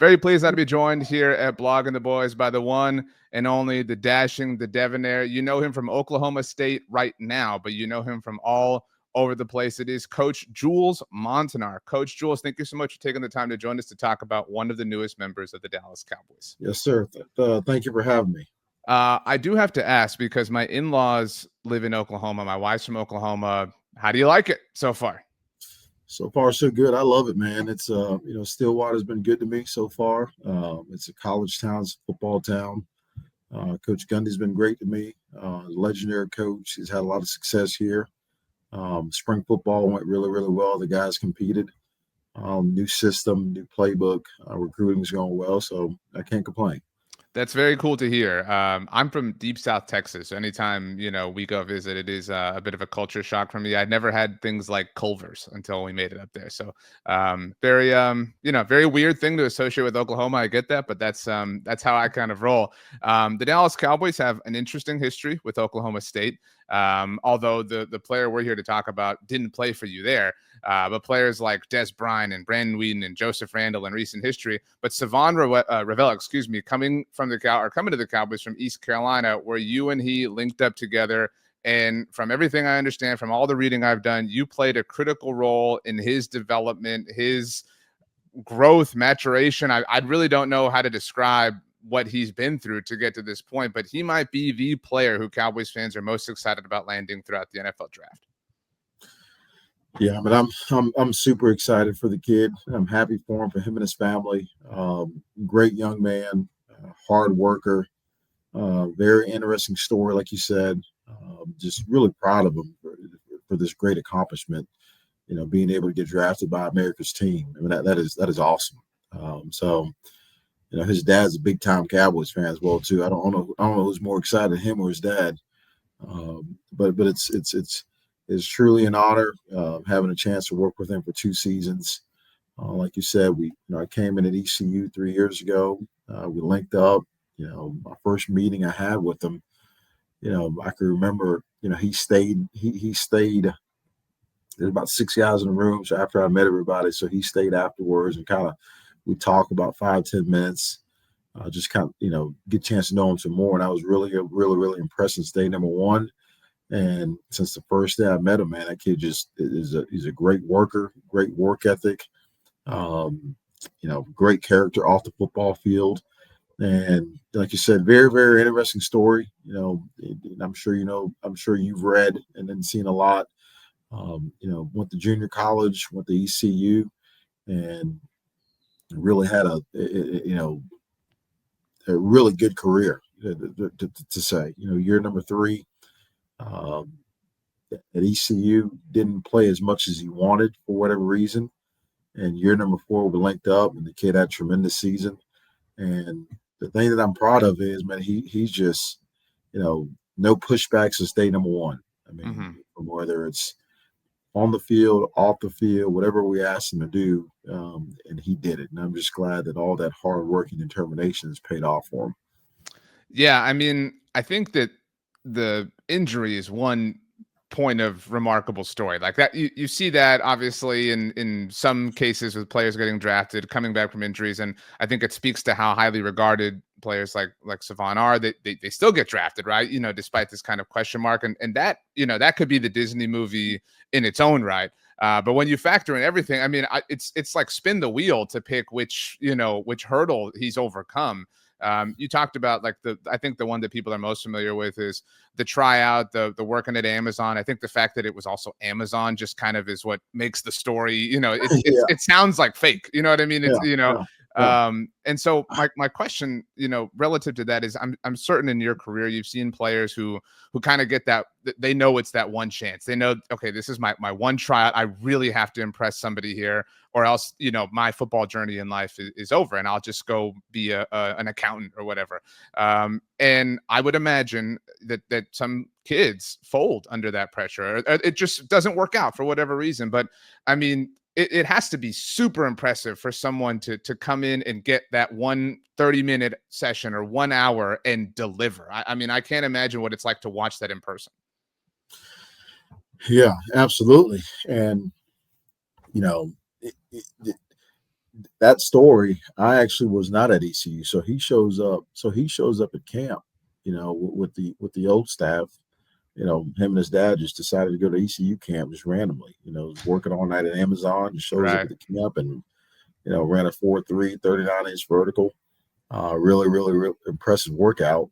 Very pleased to be joined here at Blogging the Boys by the one and only, the dashing, the debonair. You know him from Oklahoma State right now, but you know him from all over the place. It is Coach Jules Montinar. Coach Jules, thank you so much for taking the time to join us to talk about one of the newest members of the Dallas Cowboys. Yes, sir. Thank you for having me. I do have to ask, because my in-laws live in Oklahoma. My wife's from Oklahoma. How do you like it so far? So far, so good. I love it, man. It's Stillwater's been good to me so far. It's a college town, it's a football town. Coach Gundy's been great to me. Legendary coach. He's had a lot of success here. Spring football went really, really well. The guys competed. New system, new playbook. Recruiting's going well, so I can't complain. That's very cool to hear. I'm from deep South Texas. So anytime, we go visit, it is a bit of a culture shock for me. I'd never had things like Culver's until we made it up there. So very weird thing to associate with Oklahoma. I get that, but that's how I kind of roll. The Dallas Cowboys have an interesting history with Oklahoma State. Although the player we're here to talk about didn't play for you there. But players like Des Bryant and Brandon Whedon and Joseph Randall in recent history. But Shavon Revel, coming to the Cowboys from East Carolina, where you and he linked up together. And from everything I understand, from all the reading I've done, you played a critical role in his development, his growth, maturation. I really don't know how to describe what he's been through to get to this point, but he might be the player who Cowboys fans are most excited about landing throughout the NFL draft. Yeah, but I'm super excited for the kid. I'm happy for him and his family. Great young man, hard worker, very interesting story, like you said. Just really proud of him for this great accomplishment. Being able to get drafted by America's team. I mean, that is awesome. His dad's a big time Cowboys fan as well too. I don't know who's more excited, him or his dad. But it's truly an honor having a chance to work with him for 2 seasons. Like you said, I came in at ECU 3 years ago. We linked up. My first meeting I had with him, I can remember. He stayed. There's about 6 guys in the room. So after I met everybody, so he stayed afterwards and we talked about 5-10 minutes. Just get a chance to know him some more. And I was really impressed since day number 1. And since the first day I met him, man, that kid he's a great worker, great work ethic, great character off the football field. And like you said, very, very interesting story. I'm sure you've read and then seen a lot. Went to junior college, went to ECU, and really had a really good career to say. Year number 3 at ECU, didn't play as much as he wanted for whatever reason. And year number 4, we linked up, and the kid had a tremendous season. And the thing that I'm proud of is, man, he's just, no pushbacks since day number 1. I mean, from whether it's on the field, off the field, whatever we asked him to do, and he did it. And I'm just glad that all that hard work and determination has paid off for him. Yeah, I mean, I think that the injury is one point of remarkable story like that. You see that obviously in some cases with players getting drafted, coming back from injuries. And I think it speaks to how highly regarded players like Savon are. They still get drafted, right? Despite this kind of question mark. And that, that could be the Disney movie in its own right. But when you factor in everything, I mean, it's like spin the wheel to pick which hurdle he's overcome. You talked about I think the one that people are most familiar with is the tryout, the working at Amazon. I think the fact that it was also Amazon just kind of is what makes the story, it sounds like fake, you know what I mean? It's, and so my question, relative to that is I'm certain in your career, you've seen players who kind of get that, they know it's that one chance. They know, okay, this is my one tryout. I really have to impress somebody here, or else, my football journey in life is over and I'll just go be an accountant or whatever. And I would imagine that some kids fold under that pressure. Or it just doesn't work out for whatever reason. But I mean, it has to be super impressive for someone to come in and get that 30-minute session or 1 hour and deliver. I mean, I can't imagine what it's like to watch that in person. Yeah, absolutely. And, that story, I actually was not at ECU. So he shows up. So he shows up at camp, with the old staff. Him and his dad just decided to go to ECU camp just randomly. Working all night at Amazon, just shows up Right. at the camp and ran a 4.3, 39-inch vertical. Really, really, really impressive workout.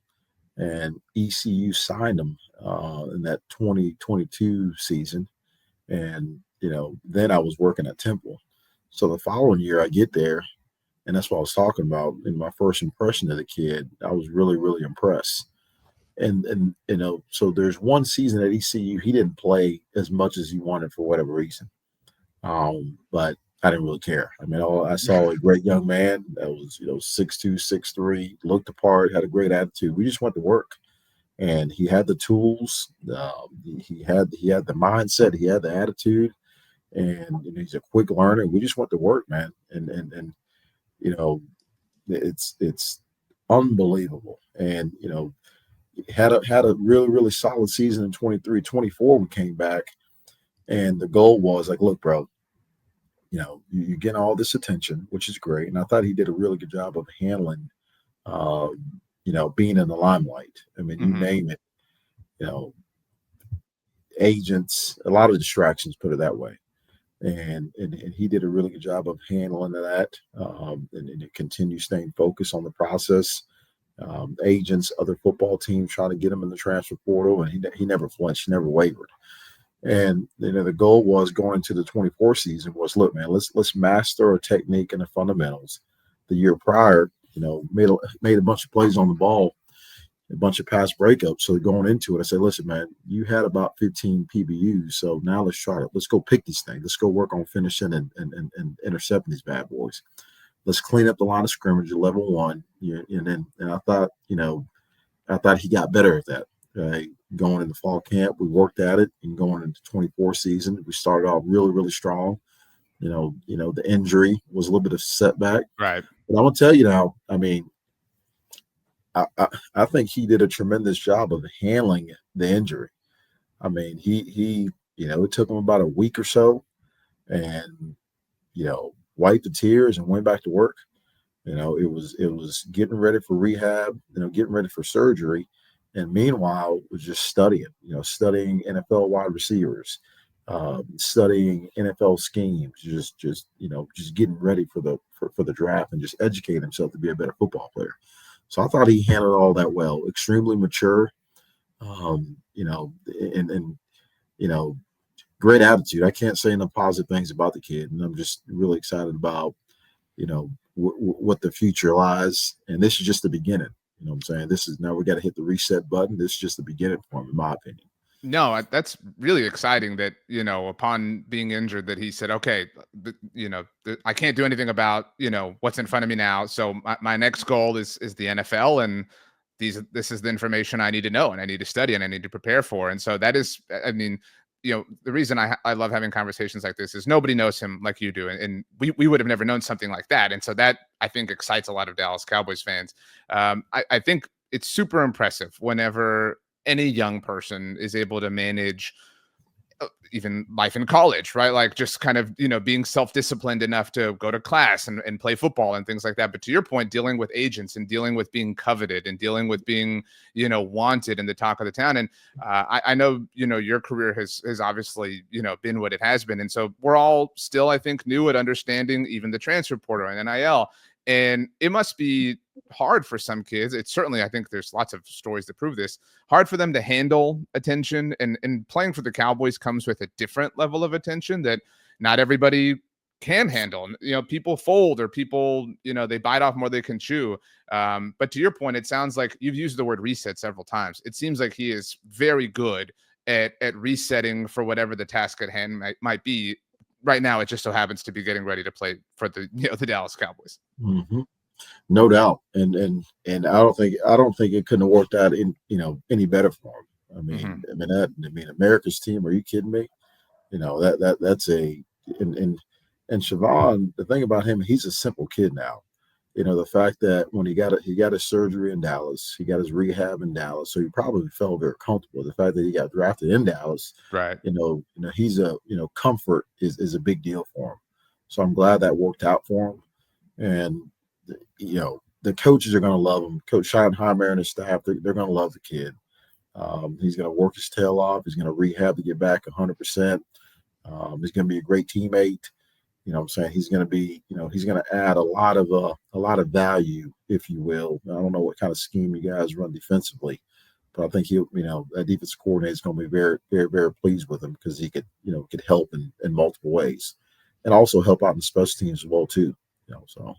And ECU signed him in that 2022 season. And then I was working at Temple. So the following year, I get there, and that's what I was talking about in my first impression of the kid. I was really, really impressed. And so there's one season at ECU he didn't play as much as he wanted for whatever reason. But I didn't really care. I mean, I saw a great young man that was 6'2", 6'3", looked the part, had a great attitude. We just went to work, and he had the tools. He had the mindset. He had the attitude, and he's a quick learner. We just went to work, man, and it's unbelievable. And had a really, really solid season in 23. 24, we came back, and the goal was like, look, bro, you're getting all this attention, which is great. And I thought he did a really good job of handling, being in the limelight. I mean, you name it, agents, a lot of distractions, put it that way. And he did a really good job of handling that, and continue staying focused on the process. Agents, other football teams trying to get him in the transfer portal, and he never flinched, he never wavered. And the goal was going into the 24 season was, look, man, let's master our technique and the fundamentals. The year prior, made a bunch of plays on the ball, a bunch of pass breakups. So going into it, I said, listen, man, you had about 15 PBUs, so now let's try it. Let's go pick these things. Let's go work on finishing and intercepting these bad boys. Let's clean up the line of scrimmage at level one. And I thought he got better at that. Going into fall camp, we worked at it, and going into 24 season, we started off really, really strong. The injury was a little bit of a setback. Right. But I want to tell you now, I mean, I think he did a tremendous job of handling the injury. I mean, he it took him about a week or so, and wiped the tears and went back to work. It was getting ready for rehab, getting ready for surgery. And meanwhile, was just studying NFL wide receivers, studying NFL schemes, just getting ready for the draft, and just educating himself to be a better football player. So I thought he handled all that well, extremely mature, and great attitude. I can't say enough positive things about the kid, and I'm just really excited about what the future lies. And this is just the beginning. You know what I'm saying? Now we got to hit the reset button. This is just the beginning for him, in my opinion. No, that's really exciting that, upon being injured, that he said, okay, I can't do anything about, what's in front of me now. So my next goal is the NFL, and this is the information I need to know, and I need to study, and I need to prepare for. And so that is, I mean, the reason I love having conversations like this is nobody knows him like you do. And we would have never known something like that. And so that, I think, excites a lot of Dallas Cowboys fans. I think it's super impressive whenever any young person is able to manage even life in college, right? Like just kind of, being self-disciplined enough to go to class and play football and things like that. But to your point, dealing with agents and dealing with being coveted and dealing with being, wanted in the talk of the town. And I know, your career has obviously, been what it has been. And so we're all still, I think, new at understanding even the transfer portal and NIL. And it must be hard for some kids. It's certainly, I think there's lots of stories that prove this, hard for them to handle attention. And playing for the Cowboys comes with a different level of attention that not everybody can handle. People fold, or people, they bite off more than they can chew. But to your point, it sounds like you've used the word reset several times. It seems like he is very good at resetting for whatever the task at hand might be. Right now, it just so happens to be getting ready to play for the Dallas Cowboys. Mm-hmm. No doubt, and I don't think it couldn't have worked out any better for him. I mean, America's team. Are you kidding me? That's a and Shavon. The thing about him, he's a simple kid now. The fact that when he got his surgery in Dallas, he got his rehab in Dallas, so he probably felt very comfortable. The fact that he got drafted in Dallas, right? He's comfort is a big deal for him. So I'm glad that worked out for him. And the coaches are going to love him. Coach Schottenheimer and his staff, they're going to love the kid. He's going to work his tail off. He's going to rehab to get back 100%. He's going to be a great teammate. You know what I'm saying? He's going to be, he's going to add a lot of value, if you will. I don't know what kind of scheme you guys run defensively, but I think that defense coordinator is going to be very, very, very pleased with him because he could help in multiple ways and also help out in special teams as well too. So.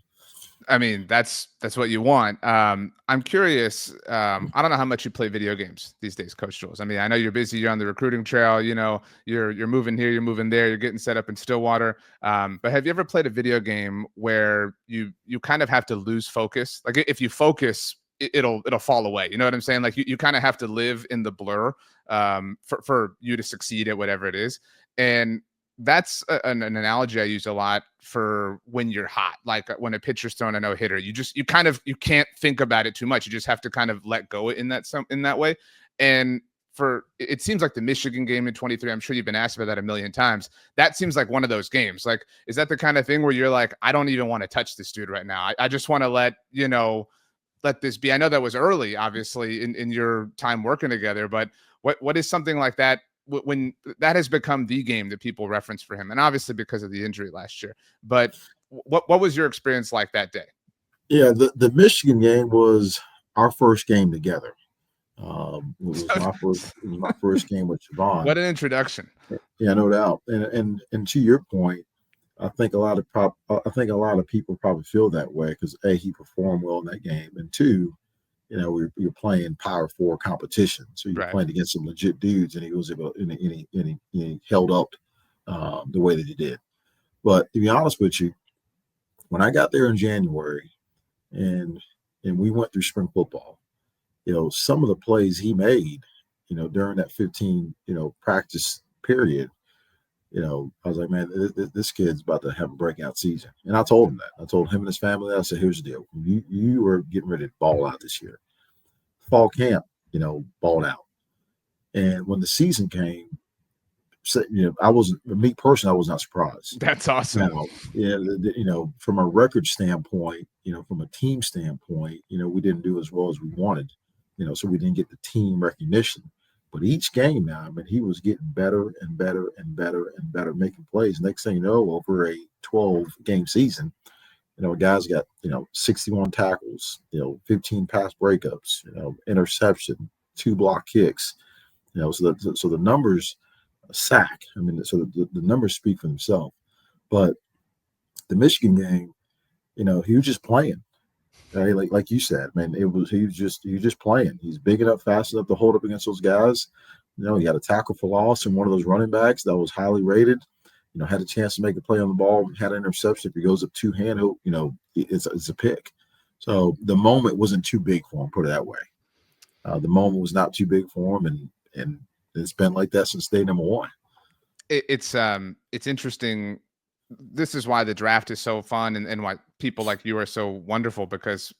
I mean, that's what you want. I'm curious. I don't know how much you play video games these days, Coach Jules. I mean, I know you're busy. You're on the recruiting trail. You're moving here. You're moving there. You're getting set up in Stillwater. But have you ever played a video game where you kind of have to lose focus? Like if you focus, it'll fall away. You know what I'm saying? Like you kind of have to live in the blur for you to succeed at whatever it is. And that's an analogy I use a lot for when you're hot, like when a pitcher's throwing a no-hitter. You can't think about it too much. You just have to kind of let go in that way. And it seems like the Michigan game in 23, I'm sure you've been asked about that a million times. That seems like one of those games. Like, is that the kind of thing where you're like, I don't even want to touch this dude right now. I just want to let this be. I know that was early, obviously, in your time working together, but what is something like that when that has become the game that people reference for him, and obviously because of the injury last year, but what was your experience like that day? Yeah, the Michigan game was our first game together. It was my first game with Savon. What an introduction! Yeah, no doubt. And to your point, I think a lot of people probably feel that way because A, he performed well in that game, and two, you're playing Power 4 competition, so you're playing against some legit dudes, and he was able, and he held up the way that he did. But to be honest with you, when I got there in January, and we went through spring football, some of the plays he made, during that 15 practice period, I was like, man, this kid's about to have a breakout season. And I told him that. I told him and his family that. I said, here's the deal. You are getting ready to ball out this year. Fall camp, balled out. And when the season came, I was not surprised. That's awesome. Now, from a record standpoint, from a team standpoint, we didn't do as well as we wanted, so we didn't get the team recognition. But each game now, I mean, he was getting better and better and better and better, making plays. Next thing you know, over a 12-game season, guys got 61 tackles, 15 pass breakups, interception, 2 block kicks, so the numbers, sack. I mean, so the numbers speak for themselves. But the Michigan game, he was just playing. Right? Like you said, man, he was just playing. He's big enough, fast enough to hold up against those guys. He had a tackle for loss and one of those running backs that was highly rated. Had a chance to make a play on the ball, had an interception. If he goes up two-hand, it's a pick. So the moment wasn't too big for him, put it that way. The moment was not too big for him, and it's been like that since day number one. It's interesting. This is why the draft is so fun and why people like you are so wonderful, because,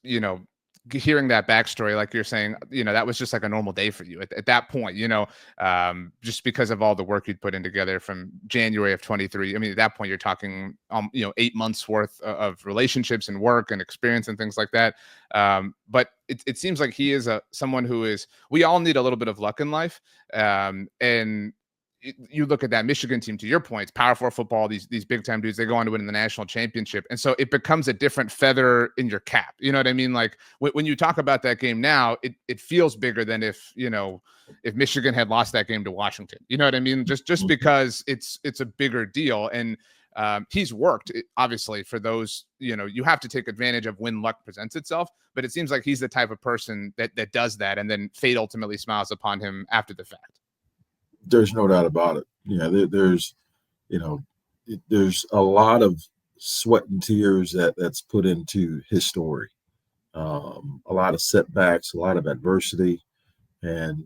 hearing that backstory, like you're saying, that was just like a normal day for you at that point, just because of all the work you'd put in together from January of 23. I mean, at that point, you're talking, 8 months worth of relationships and work and experience and things like that. But it seems like he is someone who we all need a little bit of luck in life. And you look at that Michigan team, to your point, it's Power 4 football, these big time dudes, they go on to win the national championship. And so it becomes a different feather in your cap. You know what I mean? Like when you talk about that game now, it feels bigger than if Michigan had lost that game to Washington. You know what I mean? Just because it's a bigger deal. And he's worked, obviously, for those, you have to take advantage of when luck presents itself. But it seems like he's the type of person that does that, and then fate ultimately smiles upon him after the fact. There's no doubt about it. There's a lot of sweat and tears that's put into his story. A lot of setbacks, a lot of adversity, and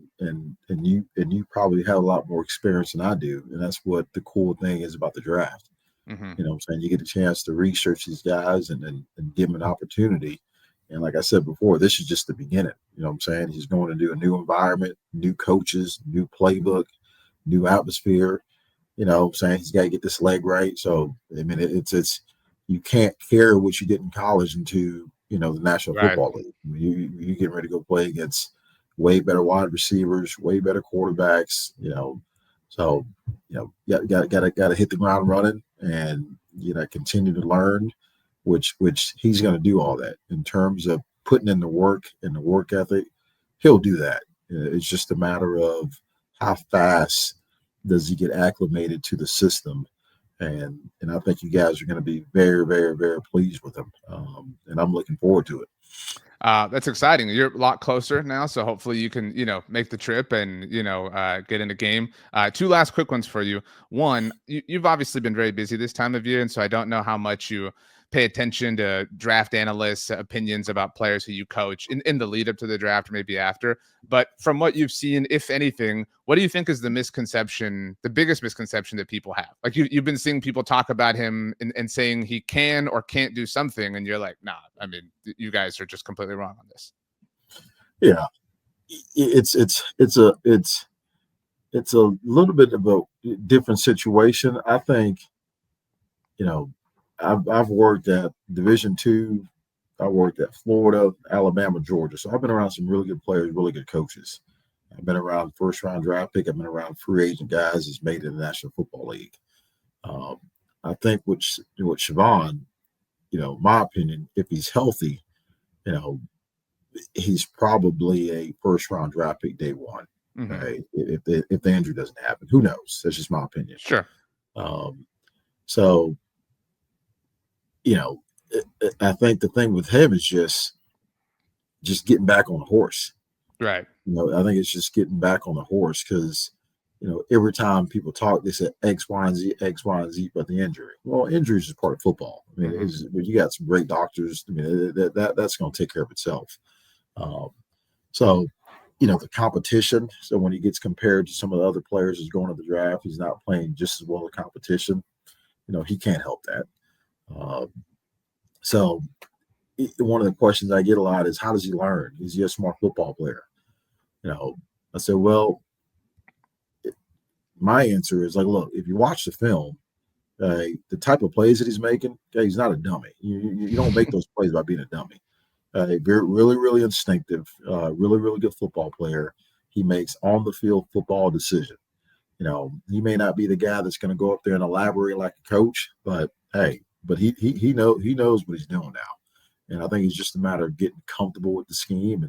you probably have a lot more experience than I do. And that's what the cool thing is about the draft. Mm-hmm. What I'm saying? You get a chance to research these guys and give them an opportunity. And like I said before, this is just the beginning. What I'm saying? He's going to do a new environment, new coaches, new playbook, new atmosphere. What I'm saying? He's got to get this leg right. So, I mean, it's you can't carry what you did in college into, the National Right. Football League. I mean, you get ready to go play against way better wide receivers, way better quarterbacks, So, got to hit the ground running and, continue to learn, which he's going to do all that in terms of putting in the work and the work ethic. He'll do that. It's just a matter of how fast does he get acclimated to the system. And I think you guys are going to be very, very, very pleased with him. And I'm looking forward to it. That's exciting. You're a lot closer now, so hopefully you can, make the trip and get in the game. Two last quick ones for you. One, you've obviously been very busy this time of year, and so I don't know how much you pay attention to draft analysts' opinions about players who you coach in the lead up to the draft or maybe after. But from what you've seen, if anything, what do you think is the biggest misconception that people have? Like you've been seeing people talk about him and saying he can or can't do something, and you're like, nah, I mean, you guys are just completely wrong on this. Yeah, it's a little bit of a different situation. I think, I've worked at Division II. I worked at Florida, Alabama, Georgia. So I've been around some really good players, really good coaches. I've been around first round draft pick. I've been around free agent guys that's made it in the National Football League. I think with Shavon, my opinion, if he's healthy, he's probably a first round draft pick day one. Mm-hmm. Right? If the injury doesn't happen, who knows? That's just my opinion. Sure. So, I think the thing with him is just getting back on the horse. Right. I think it's just getting back on the horse because, every time people talk, they say X, Y, and Z, but the injury. Well, injuries is part of football. I mean, mm-hmm. You got some great doctors. I mean, that's going to take care of itself. So, the competition. So when he gets compared to some of the other players who's going to the draft, he's not playing just as well as competition. He can't help that. So one of the questions I get a lot is, how does he learn? Is he a smart football player? I said, well, my answer is like, look, if you watch the film, the type of plays that he's making, he's not a dummy. You don't make those plays by being a dummy. Really, really instinctive, really, really good football player. He makes on the field football decision. He may not be the guy that's going to go up there and elaborate like a coach, but hey, he knows what he's doing now. And I think it's just a matter of getting comfortable with the scheme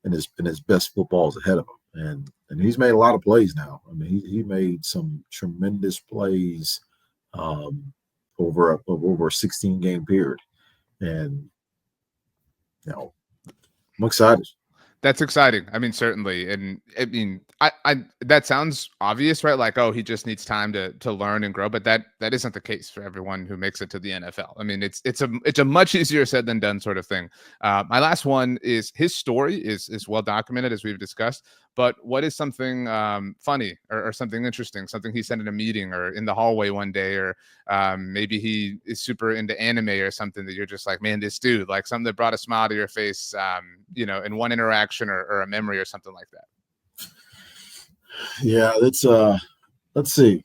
and his best football is ahead of him. And he's made a lot of plays now. I mean, he made some tremendous plays over a 16-game period. And I'm excited. That's exciting. I mean, certainly. And I mean, I that sounds obvious, right? Like, oh, he just needs time to learn and grow, but that isn't the case for everyone who makes it to the NFL. I mean, it's a much easier said than done sort of thing. My last one is his story is well documented, as we've discussed, but what is something funny or something interesting, something he said in a meeting or in the hallway one day, or maybe he is super into anime or something that you're just like, man, this dude, like something that brought a smile to your face, in one interaction or a memory or something like that. Yeah, that's let's see.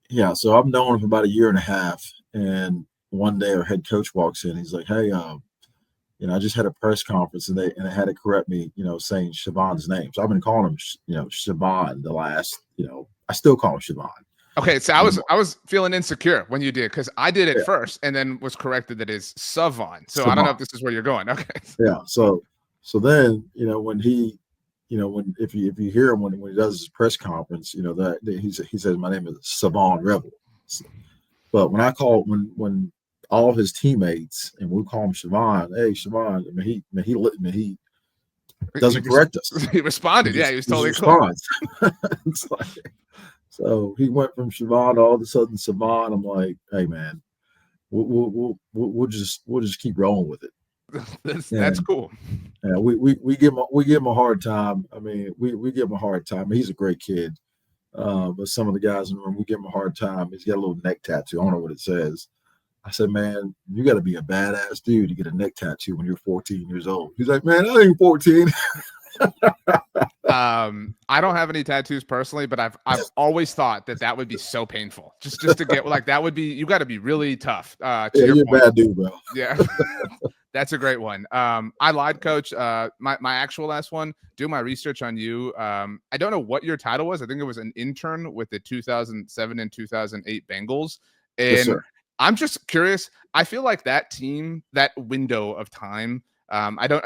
Yeah, so I've known him for about a year and a half, and one day our head coach walks in. He's like, "Hey, I just had a press conference, and they had to correct me, saying Shavon's name. So I've been calling him, Shavon the last, I still call him Shavon." Okay, so I was feeling insecure when you did, because I did it first and then was corrected that it's Savon. So Savon. I don't know if this is where you're going. Okay. Yeah. So then when he, if you hear him when he does his press conference, that he says my name is Shavon Revel. But when all his teammates and we call him Shavon, hey Shavon, I mean he doesn't correct us. He responded. He was totally cool. So he went from Shavon to all of a sudden Savon. I'm like, hey man, we'll just keep rolling with it. That's cool. Yeah, we give him a hard time. I mean, we give him a hard time. He's a great kid. But some of the guys in the room, we give him a hard time. He's got a little neck tattoo. I don't know what it says. I said, man, you got to be a badass dude to get a neck tattoo when you're 14 years old. He's like, man, I ain't 14. I don't have any tattoos personally, but I've always thought that would be so painful. Just to get like that would be, you got to be really tough. To Yeah, your you're point. a bad dude, bro. Yeah. That's a great one. I lied, Coach. My actual last one, do my research on you. I don't know what your title was. I think it was an intern with the 2007 and 2008 Bengals. Yes, And sir. I'm just curious. I feel like that team, that window of time, I don't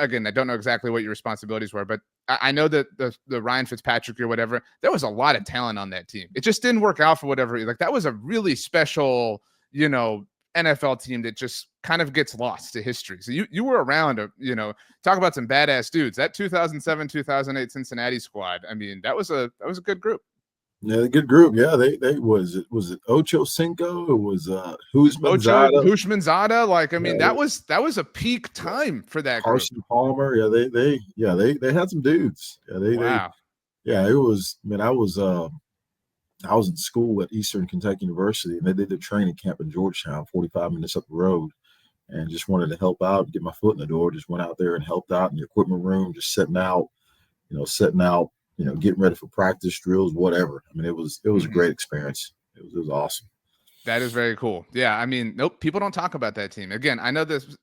know exactly what your responsibilities were, but I know that the Ryan Fitzpatrick or whatever, there was a lot of talent on that team. It just didn't work out for whatever. Like that was a really special, NFL team that just kind of gets lost to history. So you were around, talk about some badass dudes. That 2007, 2008 Cincinnati squad. I mean, that was a good group. Yeah, a good group. Yeah, they was it Ocho Cinco? It was Husman Ocho, Zada, Hushmanzada. Like, I mean, yeah, that was a peak time for that group. Carson Palmer. Yeah, they had some dudes. Yeah, Wow. yeah, it was. I mean, I was in school at Eastern Kentucky University, and they did a training camp in Georgetown, 45 minutes up the road, and just wanted to help out, get my foot in the door. Just went out there and helped out in the equipment room, just setting out, getting ready for practice drills, whatever. I mean, it was a great experience. It was awesome. That is very cool. Yeah, I mean, nope, people don't talk about that team. Again, I know this,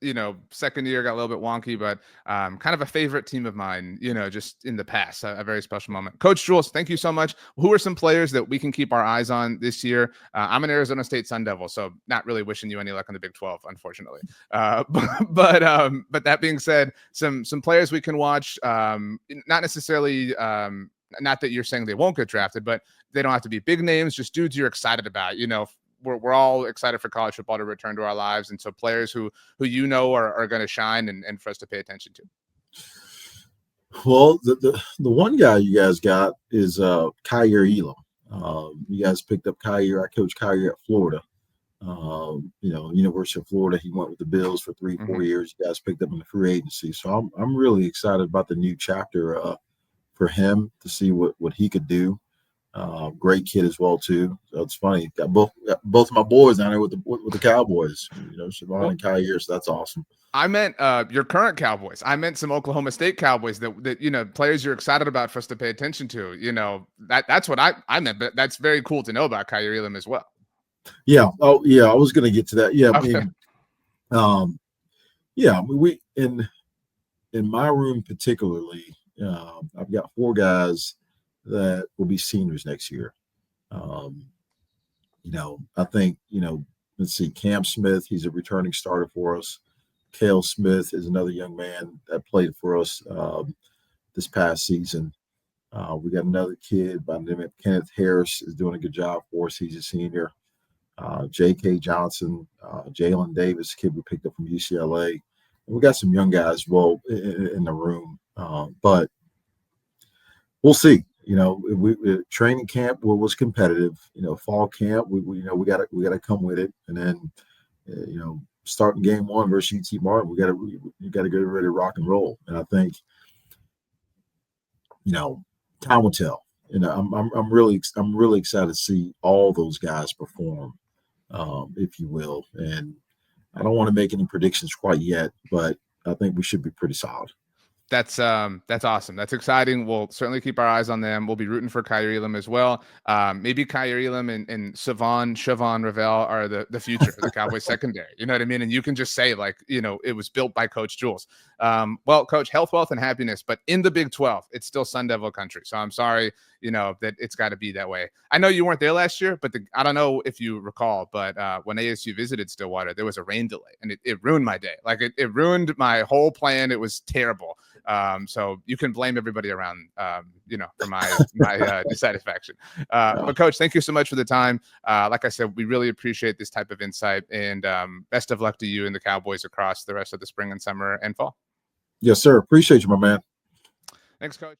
second year got a little bit wonky, but kind of a favorite team of mine, just in the past, a very special moment. Coach Jules, thank you so much. Who are some players that we can keep our eyes on this year? I'm an Arizona State Sun Devil, so not really wishing you any luck in the Big 12, unfortunately. But that being said, some players we can watch, not necessarily, not that you're saying they won't get drafted, but they don't have to be big names, just dudes you're excited about, we're all excited for college football to return to our lives. And so players who are going to shine and for us to pay attention to. Well, the one guy you guys got is Kyer Elam. You guys picked up Kyer. I coached Kyer at Florida. University of Florida. He went with the Bills for 3-4 years. You guys picked up in the free agency. So I'm really excited about the new chapter for him to see what he could do. Great kid as well too. So it's funny. Got both of my boys down there with the Cowboys. Shavon and Kyer. So that's awesome. I meant your current Cowboys. I meant some Oklahoma State Cowboys that players you're excited about for us to pay attention to. That's what I meant. But that's very cool to know about Kyer Elam as well. Yeah. Oh yeah. I was going to get to that. Yeah. Okay. We in my room particularly, I've got 4 guys that will be seniors next year. I think, let's see, Cam Smith, he's a returning starter for us. Cale Smith is another young man that played for us this past season. We got another kid by the name of Kenneth Harris is doing a good job for us. He's a senior. J.K. Johnson, Jalen Davis, kid we picked up from UCLA. And we got some young guys, in the room. But we'll see. Training camp was competitive. Fall camp we got to come with it, and then starting game 1 versus UT Martin, we got to get ready to rock and roll. And I think time will tell. I'm really excited to see all those guys perform, if you will. And I don't want to make any predictions quite yet, but I think we should be pretty solid. That's awesome. That's exciting. We'll certainly keep our eyes on them. We'll be rooting for Kyer Elam as well. Maybe Kyer Elam and Shavon Revel are the future of the Cowboys secondary. You know what I mean? And you can just say it was built by Coach Jules. Well, Coach, health, wealth, and happiness. But in the Big 12, it's still Sun Devil country. So I'm sorry, that it's got to be that way. I know you weren't there last year, but I don't know if you recall, but when ASU visited Stillwater, there was a rain delay, and it ruined my day. Like it ruined my whole plan. It was terrible. So you can blame everybody around, for my dissatisfaction. But Coach, thank you so much for the time. Like I said, we really appreciate this type of insight, and best of luck to you and the Cowboys across the rest of the spring and summer and fall. Yes, sir. Appreciate you, my man. Thanks, Coach.